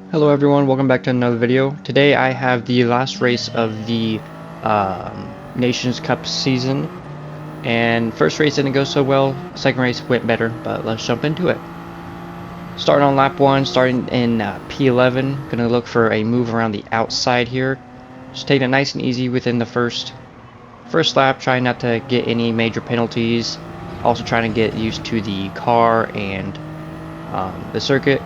Hello everyone, welcome back to another video. Today I have the last race of the Nations Cup season, and first race didn't go so well, second race went better, but let's jump into it. Starting on lap 1, starting in P11, gonna look for a move around the outside here. Just taking it nice and easy within the first lap, trying not to get any major penalties, also trying to get used to the car and the circuit.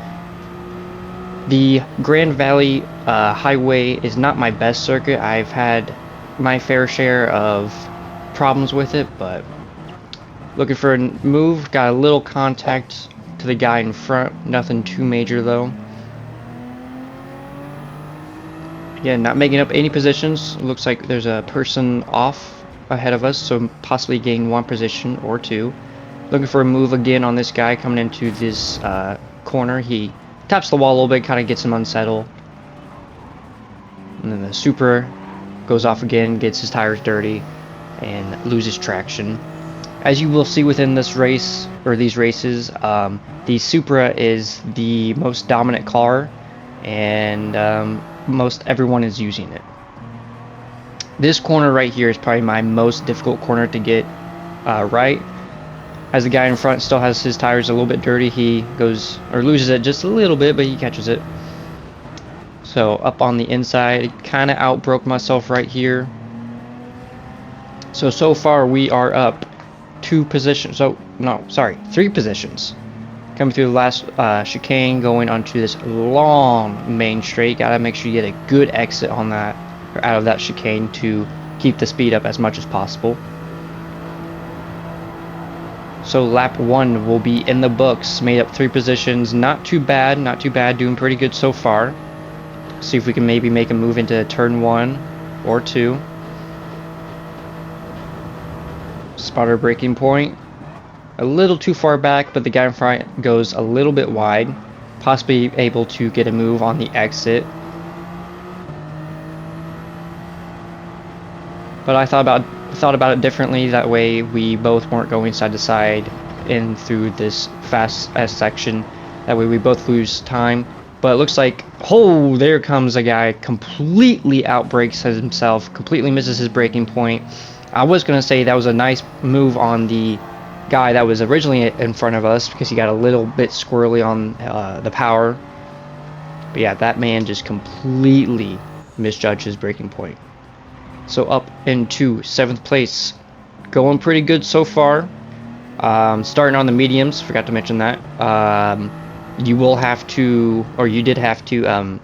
The Grand Valley Highway is not my best circuit. I've had my fair share of problems with it, but looking for a move. Got a little contact to the guy in front. Nothing too major though. Again, not making up any positions. Looks like there's a person off ahead of us, so possibly gain one position or two. Looking for a move again on this guy coming into this corner. He taps the wall a little bit, kind of gets him unsettled. And then the Supra goes off again, gets his tires dirty, and loses traction. As you will see within this race, or these races, the Supra is the most dominant car, and most everyone is using it. This corner right here is probably my most difficult corner to get right. As the guy in front still has his tires a little bit dirty, he goes, or loses it just a little bit, but he catches it. So up on the inside, kind of outbroke myself right here. So far we are up 2 positions. Oh, no, sorry, 3 positions. Coming through the last chicane, going onto this long main straight. Gotta make sure you get a good exit on that, or out of that chicane, to keep the speed up as much as possible. So lap 1 will be in the books, made up 3 positions. Not too bad, doing pretty good so far. See if we can maybe make a move into turn 1 or 2. Spot our braking point. A little too far back, but the guy in front goes a little bit wide. Possibly able to get a move on the exit. But I thought about it differently. That way we both weren't going side to side in through this fast section. That way we both lose time. But it looks like, oh, there comes a guy, completely outbrakes himself, completely misses his braking point. I was gonna say that was a nice move on the guy that was originally in front of us, because he got a little bit squirrely on the power. But yeah, that man just completely misjudged his braking point. So up into 7th place, going pretty good so far. Starting on the mediums, forgot to mention that. You will have to, or you did have to,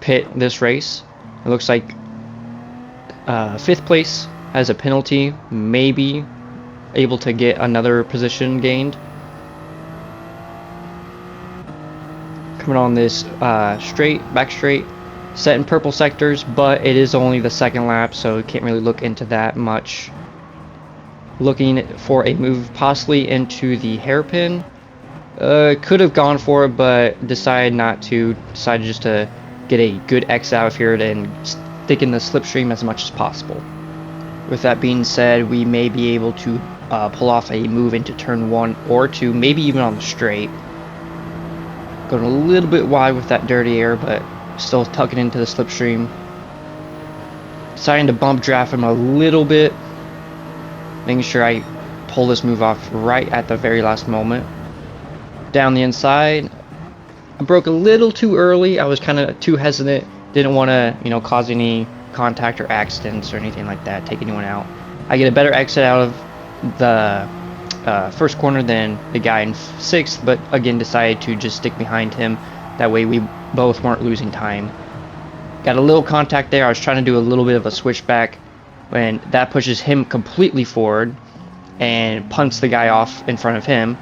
pit this race. It looks like 5th place has a penalty, maybe able to get another position gained. Coming on this back straight, set in purple sectors, but it is only the 2nd lap, so can't really look into that much. Looking for a move possibly into the hairpin. Could have gone for it, but decided not to. Decided just to get a good exit out of here and stick in the slipstream as much as possible. With that being said, we may be able to pull off a move into turn 1 or 2, maybe even on the straight. Going a little bit wide with that dirty air, but still tucking into the slipstream. Deciding to bump draft him a little bit, making sure I pull this move off right at the very last moment. Down the inside, I broke a little too early. I was kind of too hesitant. Didn't want to, cause any contact or accidents or anything like that, take anyone out. I get a better exit out of the first corner than the guy in 6th, but again decided to just stick behind him. That way we both weren't losing time. Got a little contact there. I was trying to do a little bit of a switchback, when that pushes him completely forward and punts the guy off in front of him.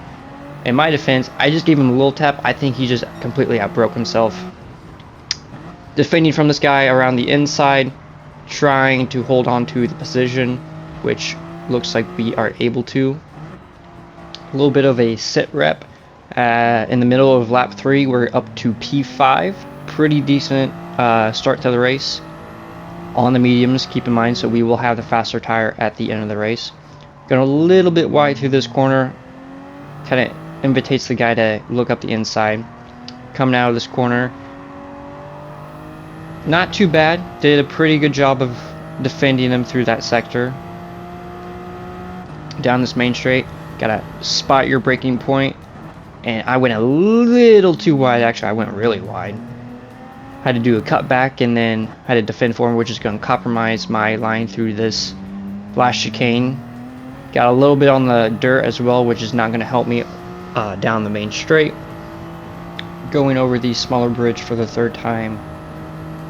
In my defense, I just gave him a little tap. I think he just completely outbroke himself. Defending from this guy around the inside, trying to hold on to the position, which looks like we are able to. A little bit of a sit rep. In the middle of lap 3, we're up to P5. Pretty decent start to the race. On the mediums, keep in mind, so we will have the faster tire at the end of the race. Going a little bit wide through this corner. Kind of invitates the guy to look up the inside. Coming out of this corner, not too bad. Did a pretty good job of defending them through that sector. Down this main straight, gotta spot your braking point, and I went a little too wide. Actually, I went really wide. Had to do a cutback and then had to defend for him, which is going to compromise my line through this last chicane. Got a little bit on the dirt as well, which is not going to help me down the main straight. Going over the smaller bridge for the third time.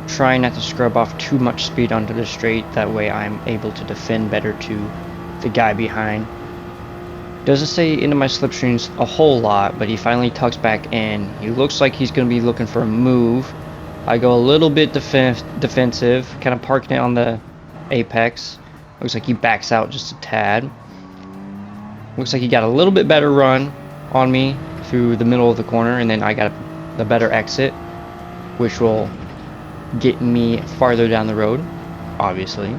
Trying not to scrub off too much speed onto the straight, that way I'm able to defend better to the guy behind. Doesn't stay into my slipstreams a whole lot, but he finally tucks back in. He looks like he's going to be looking for a move. I go a little bit defensive, kind of parking it on the apex. Looks like he backs out just a tad. Looks like he got a little bit better run on me through the middle of the corner, and then I got the better exit, which will get me farther down the road, obviously.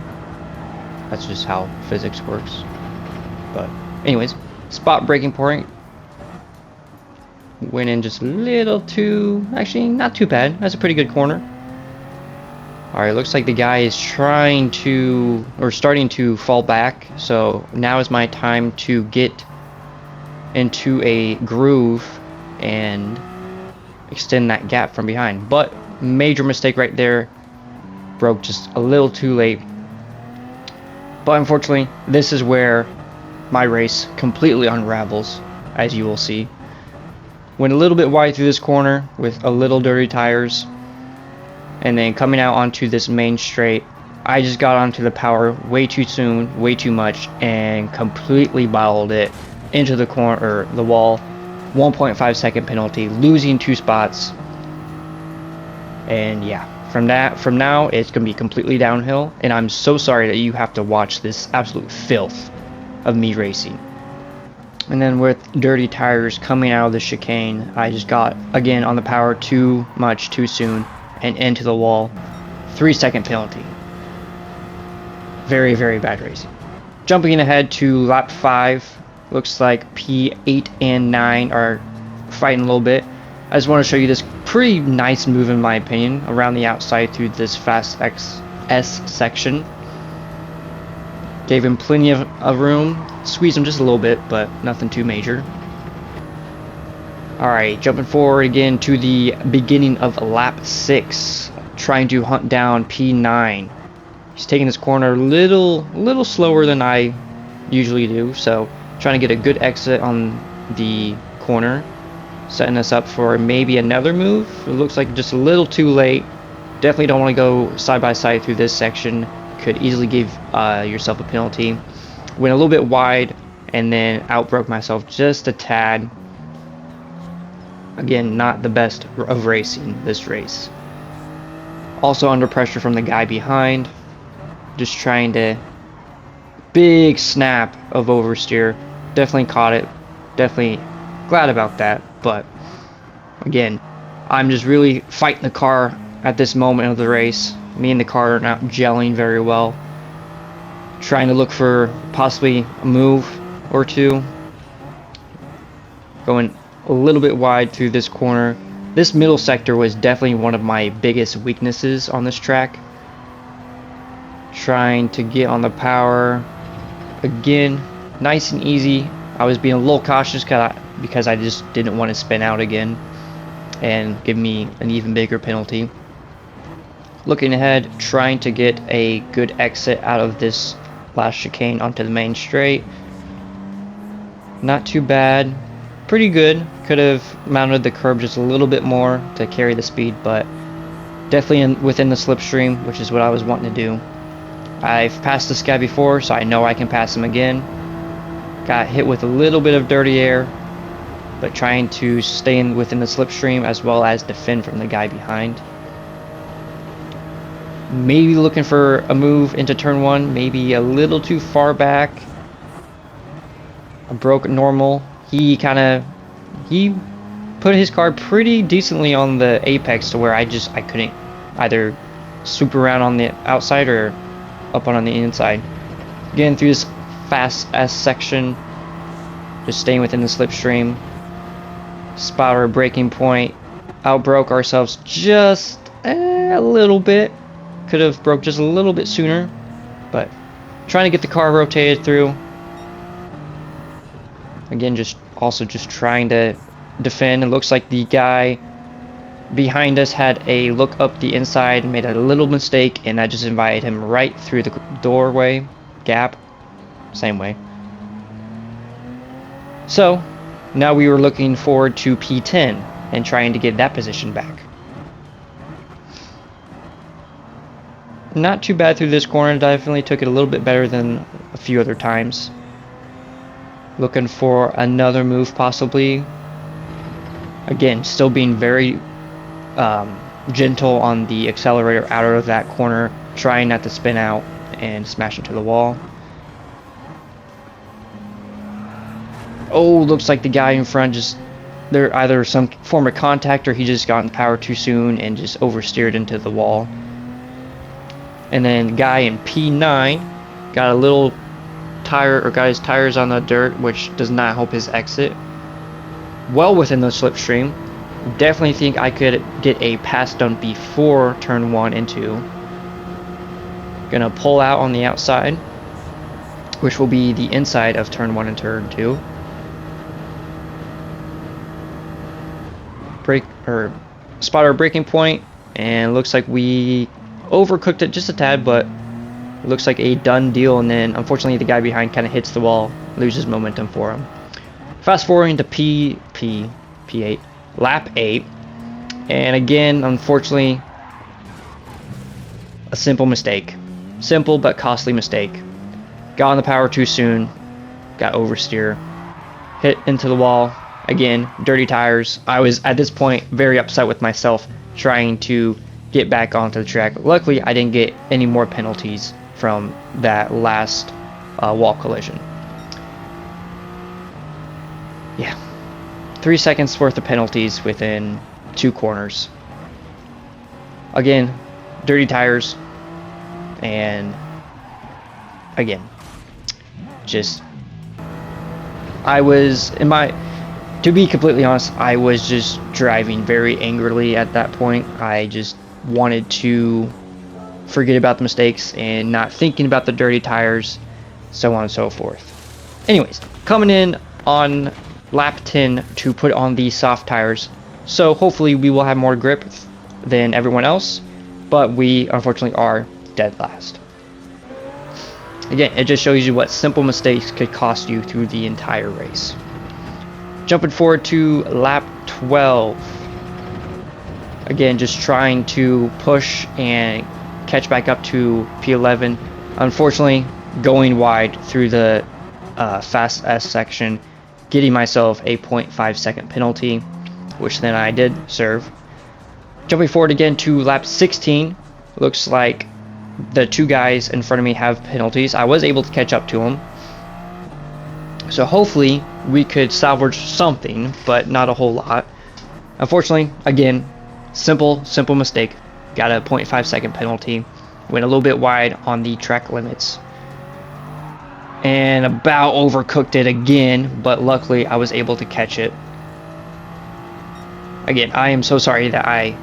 That's just how physics works. But anyways, spot braking point. Went in just a little too, actually not too bad. That's a pretty good corner. Alright, looks like the guy is trying to, or starting to fall back. So now is my time to get into a groove and extend that gap from behind. But major mistake right there. Broke just a little too late. But unfortunately, this is where my race completely unravels, as you will see. Went a little bit wide through this corner with a little dirty tires, and then coming out onto this main straight, I just got onto the power way too soon, way too much, and completely bottled it into the corner, or the wall. 1.5 second penalty, losing 2 spots, and yeah, from now it's gonna be completely downhill. And I'm so sorry that you have to watch this absolute filth of me racing. And then with dirty tires coming out of the chicane, I just got, again, on the power too much, too soon, and into the wall. 3 second penalty. Very, very bad racing. Jumping ahead to lap 5, looks like P8 and 9 are fighting a little bit. I just want to show you this pretty nice move, in my opinion, around the outside through this fast S section. Gave him plenty of room. Squeezed him just a little bit, but nothing too major. Alright, jumping forward again to the beginning of lap 6. Trying to hunt down P9. He's taking this corner a little slower than I usually do, so trying to get a good exit on the corner. Setting us up for maybe another move. It looks like just a little too late. Definitely don't want to go side by side through this section. Could easily give yourself a penalty. Went a little bit wide and then outbroke myself just a tad. Again, not the best of racing this race. Also under pressure from the guy behind. Just trying to, big snap of oversteer. Definitely caught it. Definitely glad about that. But again, I'm just really fighting the car at this moment of the race. Me and the car are not gelling very well. Trying to look for possibly a move or two. Going a little bit wide through this corner. This middle sector was definitely one of my biggest weaknesses on this track. Trying to get on the power. Again, nice and easy. I was being a little cautious because I just didn't want to spin out again and give me an even bigger penalty. Looking ahead, trying to get a good exit out of this last chicane onto the main straight. Not too bad. Pretty good. Could have mounted the curb just a little bit more to carry the speed, but definitely within the slipstream, which is what I was wanting to do. I've passed this guy before, so I know I can pass him again. Got hit with a little bit of dirty air, but trying to stay within the slipstream as well as defend from the guy behind. Maybe looking for a move into turn 1, maybe a little too far back. I broke normal. He put his car pretty decently on the apex to where I couldn't either swoop around on the outside or up on the inside. Getting through this fast S section, just staying within the slipstream. Spot our braking point, outbroke ourselves just a little bit. Could have broke just a little bit sooner, but trying to get the car rotated through. Again, just trying to defend. It looks like the guy behind us had a look up the inside and made a little mistake, and I just invited him right through the doorway gap. Same way. So now we were looking forward to P10 and trying to get that position back. Not too bad through this corner. Definitely took it a little bit better than a few other times. Looking for another move possibly. Again, still being very gentle on the accelerator out of that corner, trying not to spin out and smash into the wall. Oh, looks like the guy in front there either some form of contact or he just got in power too soon and just oversteered into the wall. And then guy in P9 got a little tire, or got his tires on the dirt, which does not help his exit. Well within the slipstream. Definitely think I could get a pass done before turn 1 and 2. Gonna pull out on the outside, which will be the inside of turn 1 and turn 2. Spot our braking point, and looks like we overcooked it just a tad, but looks like a done deal. And then unfortunately the guy behind kind of hits the wall, loses momentum for him. Fast forwarding to P8, lap 8, and again unfortunately a simple mistake, simple but costly mistake. Got on the power too soon, got oversteer, hit into the wall. Again, dirty tires. I was at this point very upset with myself, trying to get back onto the track. Luckily I didn't get any more penalties from that last wall collision. Yeah, 3 seconds worth of penalties within 2 corners. Again, dirty tires, and again, just to be completely honest, I was just driving very angrily at that point. I just wanted to forget about the mistakes and not thinking about the dirty tires, so on and so forth. Anyways, coming in on lap 10 to put on the soft tires, so hopefully we will have more grip than everyone else, but we unfortunately are dead last. Again, it just shows you what simple mistakes could cost you through the entire race. Jumping forward to lap 12. Again, just trying to push and catch back up to P11. Unfortunately, going wide through the fast S section, getting myself a 0.5 second penalty, which then I did serve. Jumping forward again to lap 16. Looks like the 2 guys in front of me have penalties. I was able to catch up to them, so hopefully we could salvage something, but not a whole lot. Unfortunately, again, simple mistake. Got a 0.5 second penalty. Went a little bit wide on the track limits, and about overcooked it again, but luckily I was able to catch it. Again, I am so sorry that I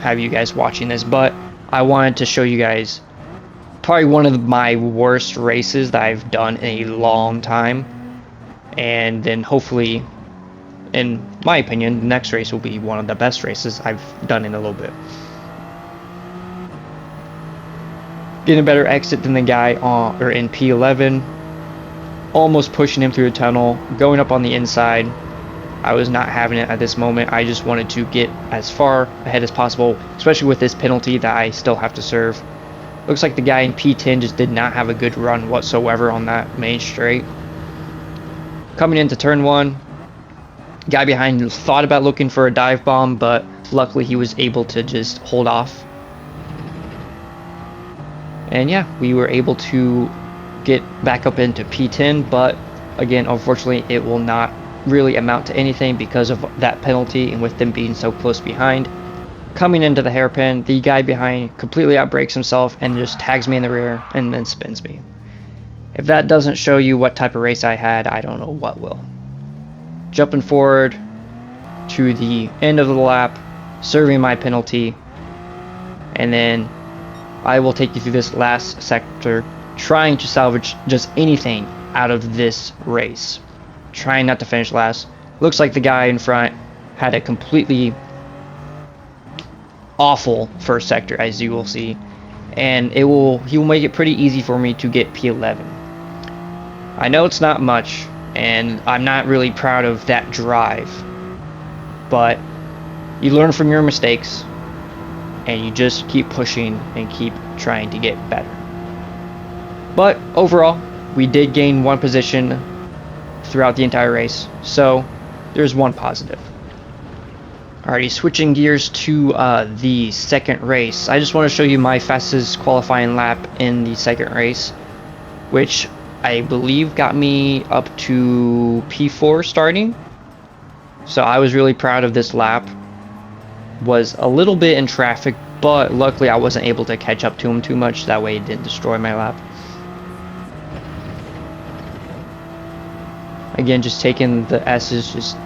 have you guys watching this, but I wanted to show you guys probably one of my worst races that I've done in a long time, and then hopefully, in my opinion, the next race will be one of the best races I've done in a little bit. Getting a better exit than the guy in P11, almost pushing him through the tunnel, going up on the inside. I was not having it at this moment. I just wanted to get as far ahead as possible, especially with this penalty that I still have to serve. Looks like the guy in P10 just did not have a good run whatsoever on that main straight. Coming into turn 1, guy behind thought about looking for a dive bomb, but luckily he was able to just hold off. And yeah, we were able to get back up into P10, but again, unfortunately, it will not really amount to anything because of that penalty and with them being so close behind. Coming into the hairpin, the guy behind completely outbrakes himself and just tags me in the rear and then spins me. If that doesn't show you what type of race I had, I don't know what will. Jumping forward to the end of the lap, serving my penalty, and then I will take you through this last sector, trying to salvage just anything out of this race. Trying not to finish last. Looks like the guy in front had a completely awful first sector, as you will see, and he will make it pretty easy for me to get P11. I know it's not much, and I'm not really proud of that drive, but you learn from your mistakes, and you just keep pushing and keep trying to get better. But overall, we did gain one position throughout the entire race, so there's one positive. Alrighty, switching gears to the second race. I just want to show you my fastest qualifying lap in the second race, which I believe got me up to P4 starting. So I was really proud of this lap. Was a little bit in traffic, but luckily I wasn't able to catch up to him too much, that way it didn't destroy my lap. Again, just taking the S's just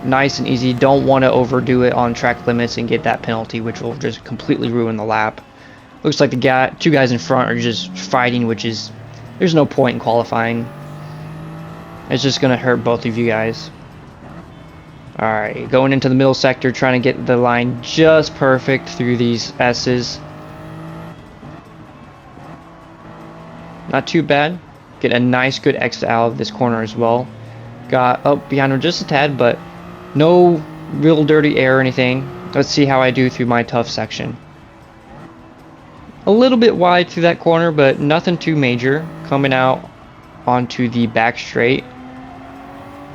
nice and easy. Don't want to overdo it on track limits and get that penalty, which will just completely ruin the lap. Looks like the two guys in front are just fighting, which is, there's no point in qualifying. It's just gonna hurt both of you guys. Alright, going into the middle sector, trying to get the line just perfect through these S's. Not too bad. Get a nice good exit out of this corner as well. Got up behind him just a tad, but no real dirty air or anything. Let's see how I do through my tough section. A little bit wide through that corner, but nothing too major. Coming out onto the back straight.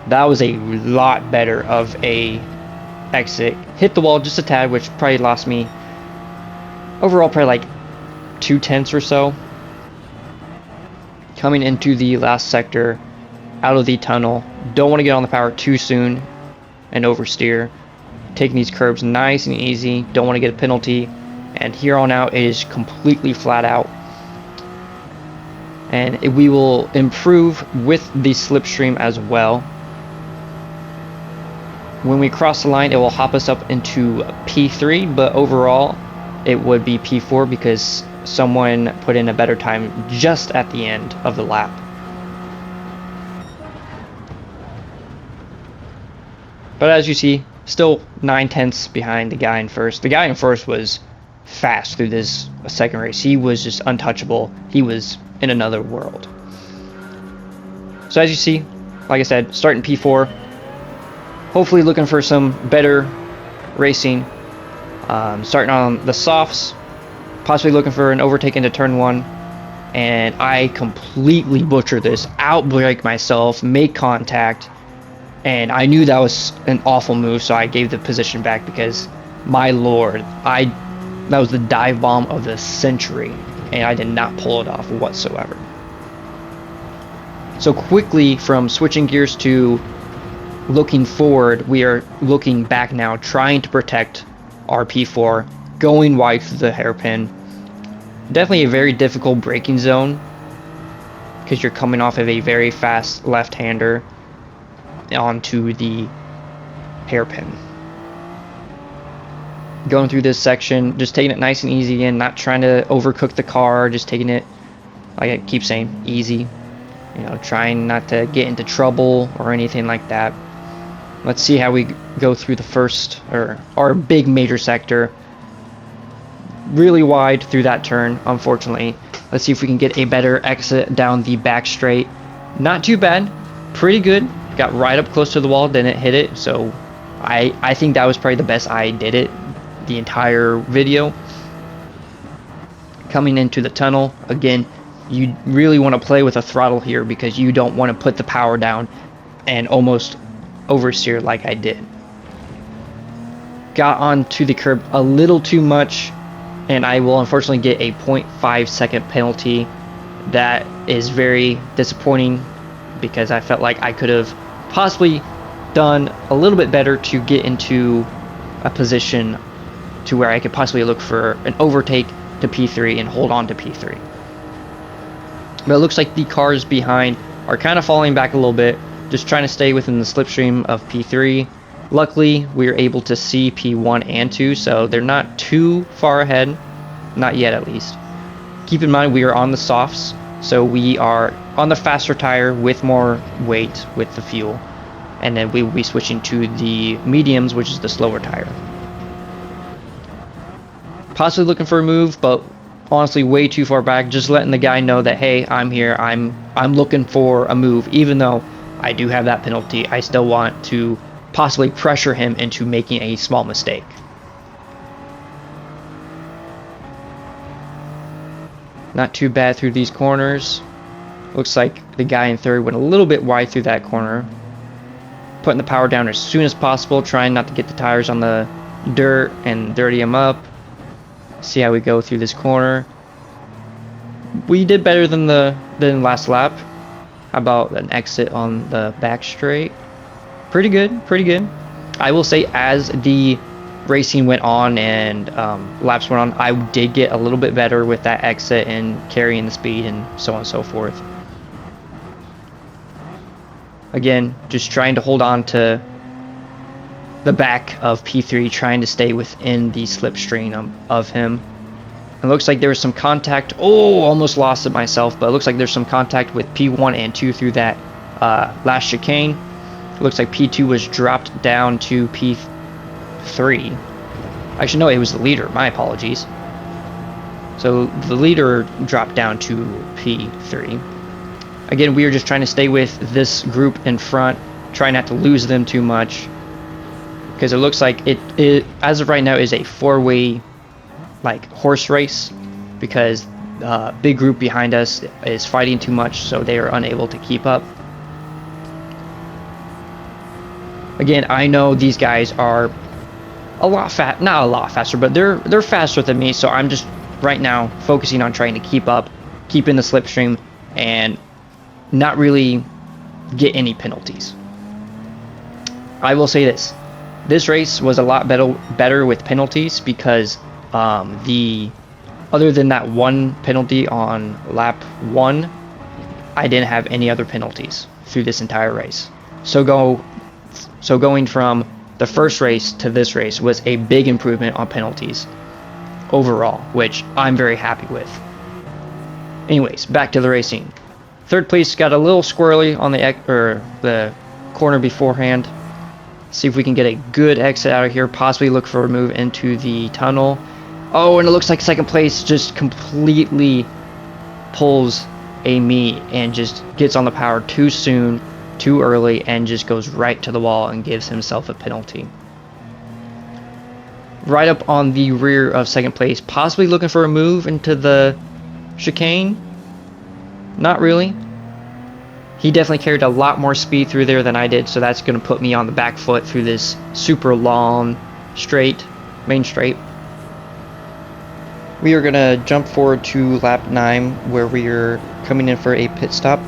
That was a lot better of a exit. Hit the wall just a tad, which probably lost me overall probably like 2/10 or so. Coming into the last sector, out of the tunnel. Don't want to get on the power too soon and oversteer. Taking these curbs nice and easy. Don't want to get a penalty. And here on out it is completely flat out. And we will improve with the slipstream as well. When we cross the line, it will hop us up into P3, but overall it would be P4 because someone put in a better time just at the end of the lap. But as you see, still 9/10 behind the guy in first. The guy in first was fast through this second race. He was just untouchable. He was in another world. So as you see, like I said, starting P4. Hopefully looking for some better racing. Starting on the softs. Possibly looking for an overtake into turn 1. And I completely butchered this. Outbrake myself. Make contact. And I knew that was an awful move, so I gave the position back because, my lord, that was the dive bomb of the century, and I did not pull it off whatsoever. So quickly, from switching gears to looking forward, we are looking back now, trying to protect our P4, going wide through the hairpin. Definitely a very difficult braking zone, because you're coming off of a very fast left-hander onto the hairpin. Going through this section, just taking it nice and easy and not trying to overcook the car, just taking it, like I keep saying, easy. You know, trying not to get into trouble or anything like that. Let's see how we go through the first, or our big major sector. Really wide through that turn, unfortunately. Let's see if we can get a better exit down the back straight. Not too bad, pretty good. Got right up close to the wall, didn't hit it, so I think that was probably the best I did it the entire video. Coming into the tunnel, again, you really want to play with a throttle here because you don't want to put the power down and almost oversteer like I did. Got onto the curb a little too much, and I will unfortunately get a 0.5 second penalty. That is very disappointing because I felt like I could have possibly done a little bit better to get into a position to where I could possibly look for an overtake to P3 and hold on to P3. But it looks like the cars behind are kind of falling back a little bit, just trying to stay within the slipstream of P3. Luckily, we were able to see P1 and 2, so they're not too far ahead. Not yet, at least. Keep in mind we are on the softs, so we are on the faster tire with more weight with the fuel. And then we will be switching to the mediums, which is the slower tire. Possibly looking for a move, but honestly way too far back. Just letting the guy know that, hey, I'm here. I'm looking for a move. Even though I do have that penalty, I still want to possibly pressure him into making a small mistake. Not too bad through these corners. Looks like the guy in third went a little bit wide through that corner. Putting the power down as soon as possible, trying not to get the tires on the dirt and dirty them up. See how we go through this corner. We did better than last lap. How about an exit on the back straight? Pretty good, pretty good. I will say as the racing went on and laps went on, I did get a little bit better with that exit and carrying the speed and so on and so forth. Again, just trying to hold on to the back of P3, trying to stay within the slipstream of him. It looks like there was some contact. Oh, almost lost it myself, but it looks like there's some contact with P1 and 2 through that last chicane. It looks like P2 was dropped down to P3. Actually, no, it was the leader. My apologies. So the leader dropped down to P3. Again, we are just trying to stay with this group in front, try not to lose them too much, because it looks like it as of right now is a four-way like horse race, because the big group behind us is fighting too much, so they are unable to keep up. Again, I know these guys are not a lot faster, but they're faster than me, so I'm just right now focusing on trying to keep up, keep in the slipstream, and not really get any penalties. I will say this race was a lot better with penalties, because other than that one penalty on lap 1, I didn't have any other penalties through this entire race. So going from the first race to this race was a big improvement on penalties overall, which I'm very happy with. Anyways, back to the racing. Third place got a little squirrely on the corner beforehand. See if we can get a good exit out of here, possibly look for a move into the tunnel. Oh, and it looks like second place just completely pulls a me and just gets on the power too soon, too early, and just goes right to the wall and gives himself a penalty. Right up on the rear of second place, possibly looking for a move into the chicane. Not really. He definitely carried a lot more speed through there than I did, so that's going to put me on the back foot through this super long main straight. We are going to jump forward to lap 9, where we are coming in for a pit stop.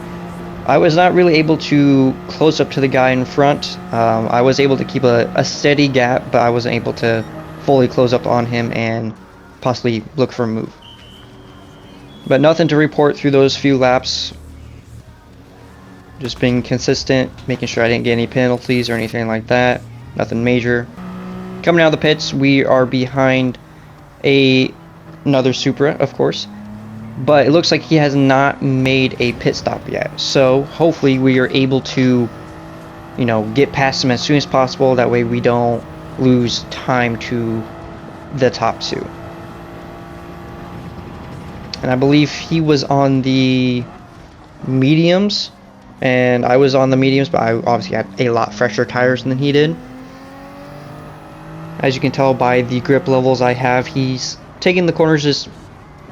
I was not really able to close up to the guy in front. I was able to keep a steady gap, but I wasn't able to fully close up on him and possibly look for a move. But nothing to report through those few laps. Just being consistent, making sure I didn't get any penalties or anything like that. Nothing major. Coming out of the pits, we are behind another Supra, of course. But it looks like he has not made a pit stop yet. So hopefully we are able to, get past him as soon as possible. That way we don't lose time to the top 2. And I believe he was on the mediums, and I was on the mediums, but I obviously had a lot fresher tires than he did. As you can tell by the grip levels I have, he's taking the corners just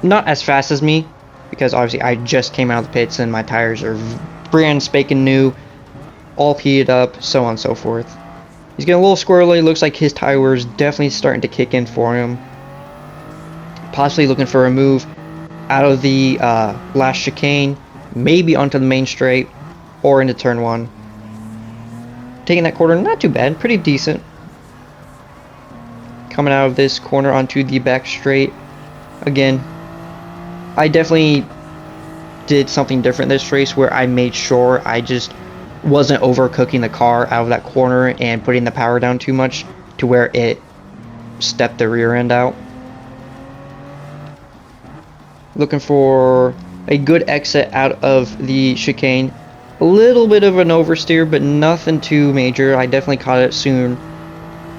not as fast as me, because obviously I just came out of the pits and my tires are brand spanking new, all heated up, so on and so forth. He's getting a little squirrely. Looks like his tire wear is definitely starting to kick in for him. Possibly looking for a move out of the last chicane, maybe onto the main straight or into turn 1. Taking that corner, not too bad, pretty decent. Coming out of this corner onto the back straight. Again, I definitely did something different this race, where I made sure I just wasn't overcooking the car out of that corner and putting the power down too much to where it stepped the rear end out. looking for a good exit out of the chicane. A little bit of an oversteer, but nothing too major. I definitely caught it soon,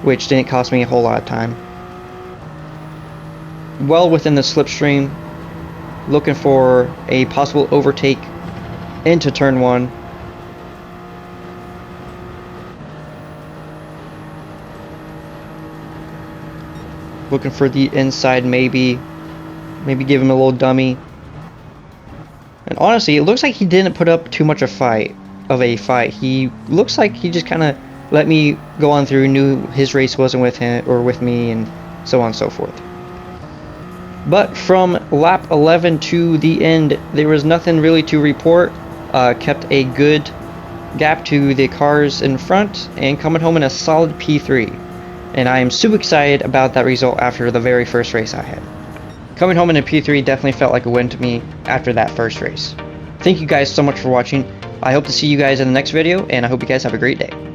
which didn't cost me a whole lot of time. Well within the slipstream, looking for a possible overtake into turn 1. Looking for the inside, maybe give him a little dummy. And honestly, it looks like he didn't put up too much of a fight. He looks like he just kind of let me go on through, knew his race wasn't with him or with me, and so on and so forth. But from lap 11 to the end, there was nothing really to report. Kept a good gap to the cars in front and coming home in a solid P3. And I am super excited about that result after the very first race I had. Coming home in a P3 definitely felt like a win to me after that first race. Thank you guys so much for watching. I hope to see you guys in the next video, and I hope you guys have a great day.